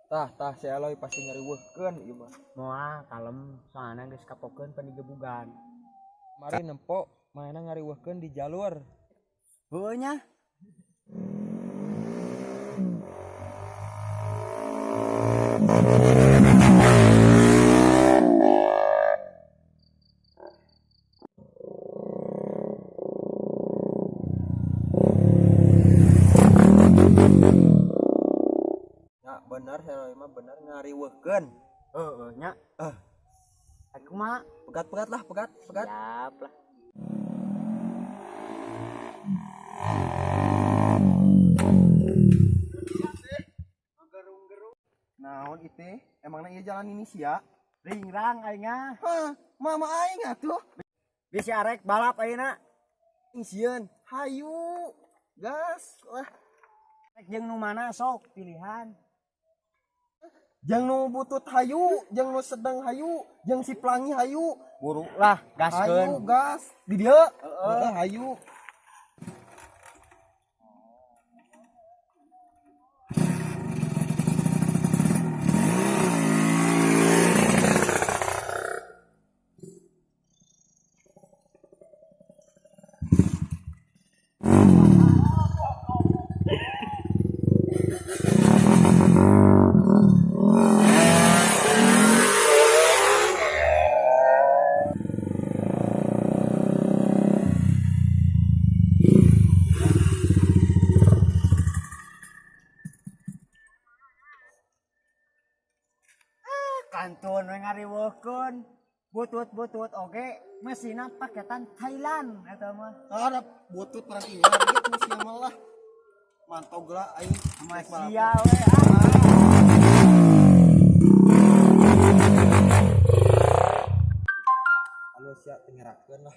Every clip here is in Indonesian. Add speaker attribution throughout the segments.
Speaker 1: Tah si Eloy pasti ngariweuhkeun ieu mah.
Speaker 2: Moal kalem soalna geus kapokeun pan digebugan.
Speaker 1: Mari nempo mainan ngariweuhkeun di jalur.
Speaker 2: Heueuh nya.
Speaker 1: Ya bener si Eloy mah bener ngariweuhkeun.
Speaker 2: Heueuh nya. Aku mah
Speaker 1: Pegat lah, pegat.
Speaker 2: siap lah.
Speaker 1: Naon itu? Emangna ieu jalan ini sia?
Speaker 2: Ringrang aingna.
Speaker 1: Hah, mama aing atuh.
Speaker 2: Bisi arek balap ayeuna.
Speaker 1: Sieun, hayu. Gas lah.
Speaker 2: Rek jeung nu mana sok pilihan.
Speaker 1: Jeung nu butut hayu, jeung nu sedang hayu, jeung si pelangi hayu.
Speaker 2: Buru lah
Speaker 1: Hayu,
Speaker 2: gaskeun.
Speaker 1: gas. Di dieu? Heeh, hayu.
Speaker 2: Kantun we ngariweuhkeun. Butut-butut oge meusina paketan Thailand eta mah.
Speaker 1: Ada butut perantinya gitu sia mah lah. Mantog lah aing
Speaker 2: Sia we.
Speaker 1: Halo sia tengerakeun lah.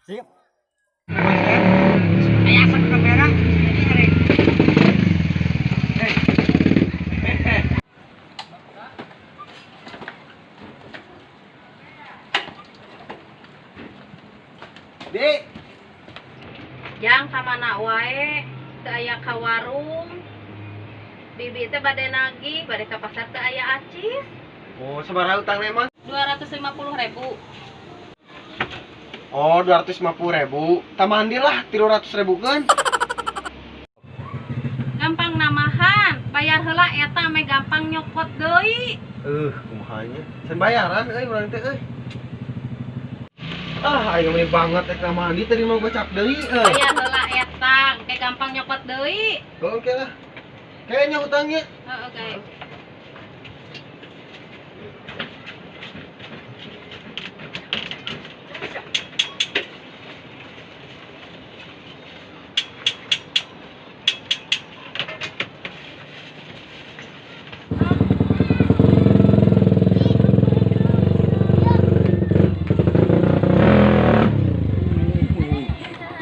Speaker 2: Sip. Aya sak kamera.
Speaker 1: Dik,
Speaker 3: Jang kamana wae teu aya ka warung. Bibi teh bade nagih, bade ka pasar teu aya acis.
Speaker 1: oh sabaraha utang emang?
Speaker 3: 250.000.
Speaker 1: Oh 250.000. Tamandi lah 300.000 kan?
Speaker 3: Gampang namahan, bayar heula eta ame gampang nyokot deui.
Speaker 1: Kumahanya. Sen bayaran urang teh aing mah banget ek tamandi tadi mau gocap deui
Speaker 3: Bayar heula eta, ke gampang nyokot deui.
Speaker 1: Oke lah. Kayaknya utangnya.
Speaker 3: Heeh, oke.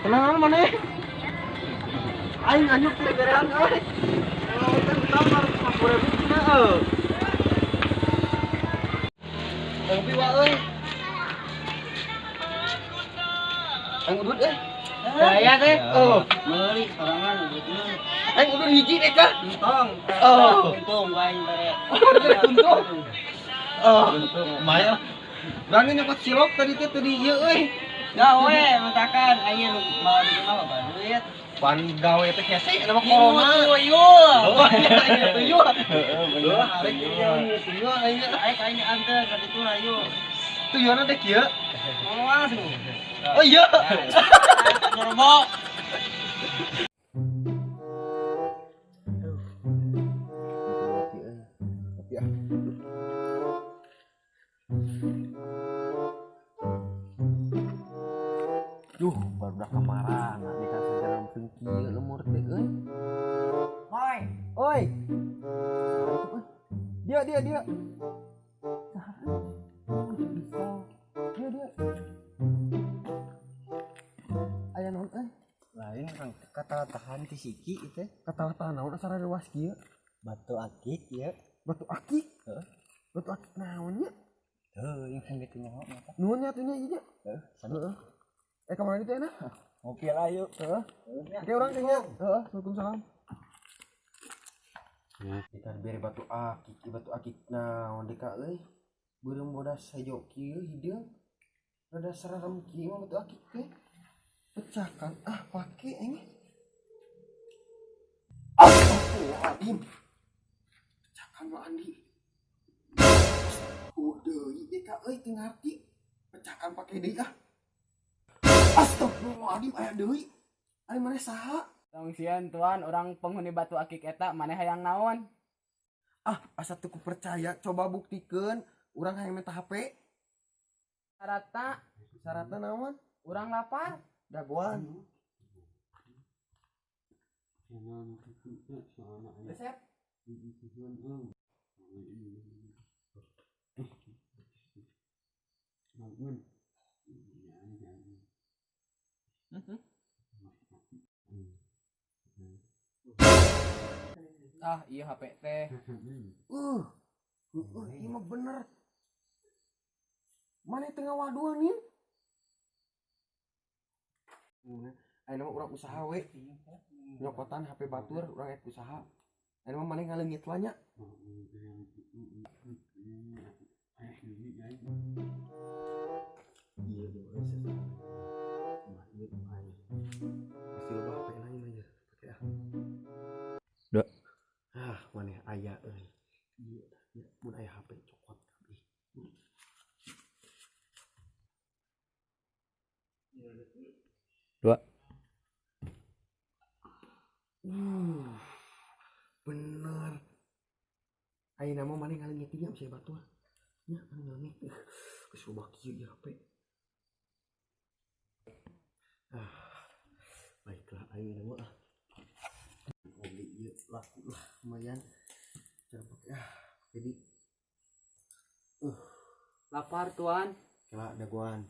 Speaker 1: Tenang mana? Aing anyuk teh berean euy. Oh, teh utang 250.000 cenah Ngopi wa euy. Aing udut
Speaker 2: Daya teh.
Speaker 1: Meuli
Speaker 2: sorangan udutna.
Speaker 1: Aing udut hiji deh kah?
Speaker 2: Untung.
Speaker 1: Oh.
Speaker 2: Untung aing bare.
Speaker 1: Untung. Lumayan. Berani nyokot silok tadi teh tadi ieu euy.
Speaker 2: Ya we mentakan aing mau di rumah apa duit.
Speaker 1: Pan gawe teh hese nama corona.
Speaker 2: Tuyul.
Speaker 1: Oh, iya tuyul. Heeh, bener. Arek ieu tuyul aing.
Speaker 2: Aing anter ka ditu ayo.
Speaker 1: Tuyulna teh kieu.
Speaker 2: Awas lu.
Speaker 1: Oh iya.
Speaker 2: Nyorobok.
Speaker 1: Duh, barudak kamarang, dikasih jalan pengki lemur teh euy.
Speaker 2: Boy.
Speaker 1: Oi. Dia. Bisa. Dia. Aya naon euy?
Speaker 2: Lain kan kata tahan ti siki itu
Speaker 1: Kata-kata naon asal luas kieu?
Speaker 2: batu akik ya.
Speaker 1: Batu akik. Heeh. Batu akik naon nya?
Speaker 2: Tuh yang kan gitu nyaho mata.
Speaker 1: Nuhun nya atunya ieu nya. Heeh. Kamana ditu enak?
Speaker 2: Ngopi lah yuk.
Speaker 1: Heeh. Oke urang teh nya. Heeh, Waalaikumsalam. Ikan bere batu akik naon deka euy. Beureum bodas sajo kieu hideung. Rada sararem kieu mah batu akik teh. Pecahkan pake ini. Astagfirullahaladzim. Pecahkan mah Andi. Deui deka euy teu ngarti. Pecahkan pake deui Astagfirullahaladzim aya deui. Ari maneh saha?
Speaker 4: Tong sieun tuan orang penghuni batu akik eta maneh hayang naon?
Speaker 1: Asa teu percaya, coba buktikeun. Urang hayang minta HP. Syaratna naon?
Speaker 4: Urang lapar.
Speaker 1: Dagoan.
Speaker 4: Resep. Iya HP teh.
Speaker 1: Ieu mah bener. Maneh teu ngawaduh nih. Ayeuna mah urang usaha we. Nyokotan HP batur urang ek usaha. Ayeuna mah maneh ngaleungit wae nya. Iya geus pasti loba HP lain aja pake maneh aya euy. Ieu mun aya HP cokot kabeh. Bener. Ayeuna mah maneh ngaleungit nya sia batur. Nya ngaleungit. Geus loba kieu ieu HP. Baiklah ayeuna mah beli ieu laku lah lumayan. Cara pake jadi
Speaker 4: Lapar tuan.
Speaker 1: kela dagoan.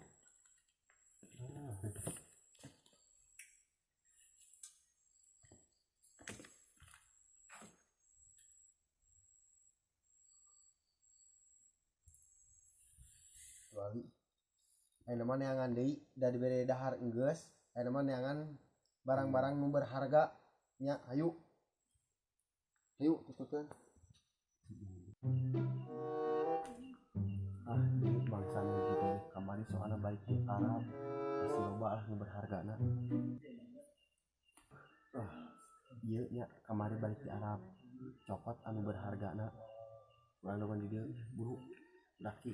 Speaker 1: Kecuali ayeuna mah neangan deui da dibere dahar enggeus. Ayeuna mah neangan barang-barang nu berharga nya hayu tutupkeun. Ini bangsa nu gitu kamari soalna balik di Arab pasti loba lah nu berhargana. Ieu nya kamari balik di Arab cokot anu berhargana. Urang dogan di dieu buru daki.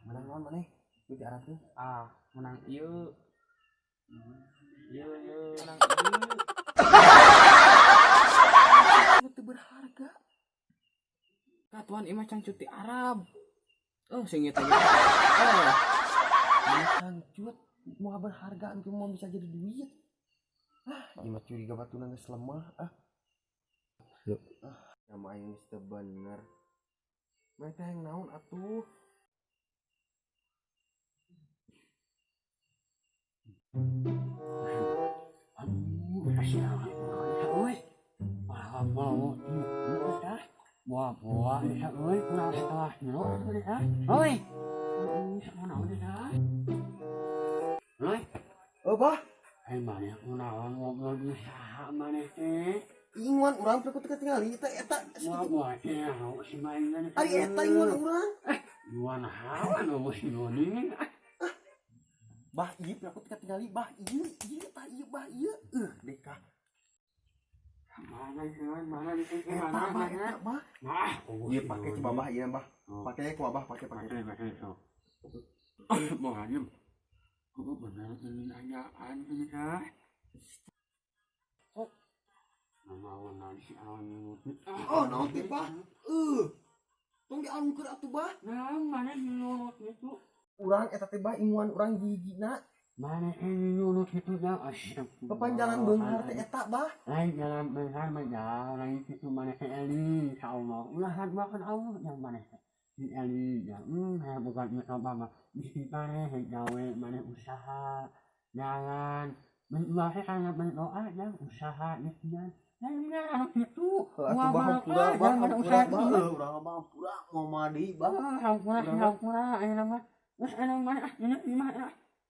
Speaker 1: Menang naon maneh? Di Arab teh?
Speaker 4: Menang ieu. Menang ieu.
Speaker 1: Itu berharga.
Speaker 4: Tuan imah cangcut di Arab. Sing ieu teh.
Speaker 1: Cangcut mau berharga antum mau bisa jadi duit. Ieu mah curiga batuna geus lemah. Nama aing geus teu bener. Mereka yang naon atuh? Bah, inguan urang teu ketingali eta ari eta inguan urang. Bah ieu aku ketingali bah ieu deka. Bah. Ieu pake coba bah ieu bah. Pake ku abah pake.
Speaker 5: Benar ini ayaan ini kan.
Speaker 1: Naon teh bah? Tong dialungkeun atuh bah.
Speaker 5: Mana nyulut itu?
Speaker 1: Urang eta teh bah inguan urang gigina.
Speaker 5: Mana ini nyulut itu dah asyik.
Speaker 1: Papanjalan beunghar teh eta bah.
Speaker 5: Lain jalan beunghar mah lain itu mana Eli insyaallah. Ulah makan Allah yang mana. Di Eli ya. Bukan apa mah. Di mana gawe mana usaha. Jangan mendoa hanya berdoa dan usaha niatnya. Lain anak itu.
Speaker 1: Urang pura mau madi bah.
Speaker 5: Pura ayeuna mah. Wes ana mana ini mah.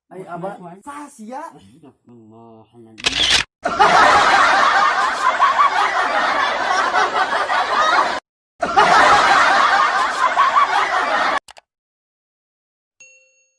Speaker 1: Ai abah saha sia?
Speaker 5: Astagfirullahaladzim.